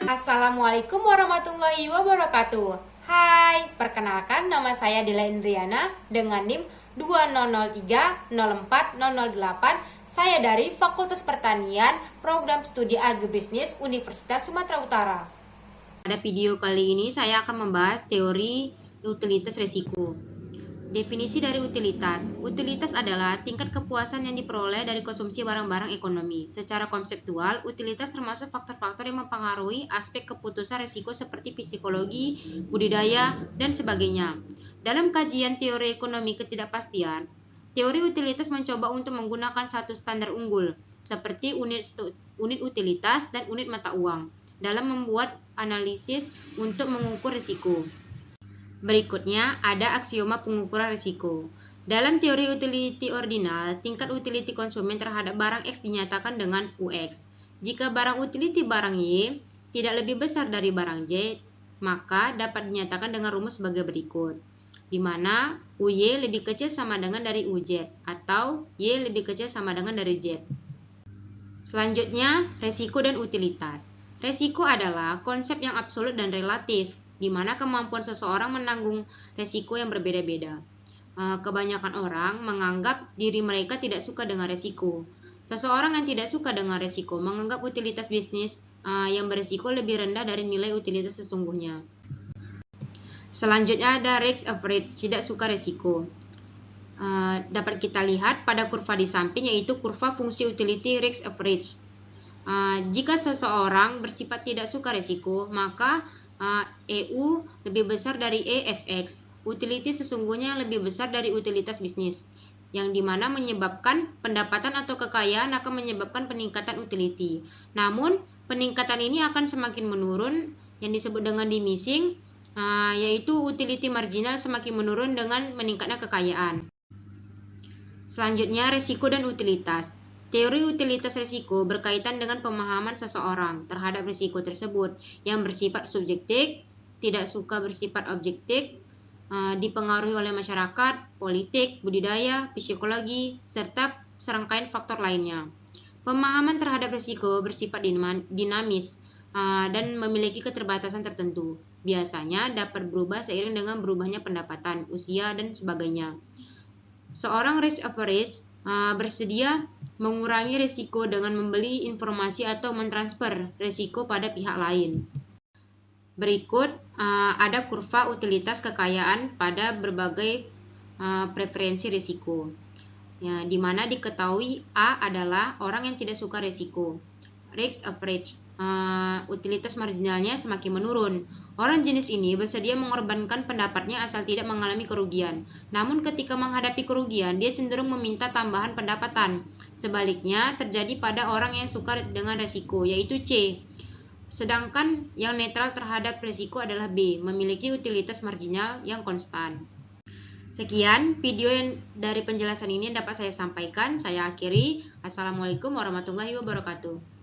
Assalamualaikum warahmatullahi wabarakatuh. Hai, perkenalkan nama saya Dila Indriana dengan NIM 20030408. Saya dari Fakultas Pertanian, Program Studi Agribisnis Universitas Sumatera Utara. Pada video kali ini saya akan membahas teori utilitas resiko. Definisi dari utilitas. Utilitas adalah tingkat kepuasan yang diperoleh dari konsumsi barang-barang ekonomi. Secara konseptual, utilitas termasuk faktor-faktor yang mempengaruhi aspek keputusan risiko seperti psikologi, budidaya, dan sebagainya. Dalam kajian teori ekonomi ketidakpastian, teori utilitas mencoba untuk menggunakan satu standar unggul, seperti unit utilitas dan unit mata uang, dalam membuat analisis untuk mengukur risiko. Berikutnya ada aksioma pengukuran risiko. Dalam teori utility ordinal, tingkat utility konsumen terhadap barang X dinyatakan dengan UX. Jika barang utility barang Y tidak lebih besar dari barang J, maka dapat dinyatakan dengan rumus sebagai berikut, di mana UY lebih kecil sama dengan dari UZ, atau Y lebih kecil sama dengan dari Z. Selanjutnya, resiko dan utilitas. Resiko adalah konsep yang absolut dan relatif, di mana kemampuan seseorang menanggung resiko yang berbeda-beda. Kebanyakan orang menganggap diri mereka tidak suka dengan resiko. Seseorang yang tidak suka dengan resiko menganggap utilitas bisnis yang beresiko lebih rendah dari nilai utilitas sesungguhnya. Selanjutnya ada risk average, tidak suka resiko. Dapat kita lihat pada kurva di samping, yaitu kurva fungsi utility risk average. Jika seseorang bersifat tidak suka resiko, maka EU lebih besar dari EFX. Utility sesungguhnya lebih besar dari utilitas bisnis, yang dimana menyebabkan pendapatan atau kekayaan akan menyebabkan peningkatan utility. Namun, peningkatan ini akan semakin menurun, yang disebut dengan diminishing, yaitu utility marginal semakin menurun dengan meningkatnya kekayaan. Selanjutnya, risiko dan utilitas. Teori utilitas risiko berkaitan dengan pemahaman seseorang terhadap risiko tersebut yang bersifat subjektif, tidak suka bersifat objektif, dipengaruhi oleh masyarakat, politik, budidaya, psikologi, serta serangkaian faktor lainnya. Pemahaman terhadap risiko bersifat dinamis dan memiliki keterbatasan tertentu. Biasanya dapat berubah seiring dengan berubahnya pendapatan, usia, dan sebagainya. Seorang risk average bersedia mengurangi risiko dengan membeli informasi atau mentransfer risiko pada pihak lain. Berikut ada kurva utilitas kekayaan pada berbagai preferensi risiko, ya, di mana diketahui A adalah orang yang tidak suka risiko. Risk average, utilitas marginalnya semakin menurun. Orang jenis ini bersedia mengorbankan pendapatnya asal tidak mengalami kerugian. Namun ketika menghadapi kerugian, dia cenderung meminta tambahan pendapatan. Sebaliknya terjadi pada orang yang suka dengan risiko, yaitu C. Sedangkan yang netral terhadap risiko adalah B, memiliki utilitas marginal yang konstan. Sekian video yang dari penjelasan ini yang dapat saya sampaikan. Saya akhiri. Assalamualaikum warahmatullahi wabarakatuh.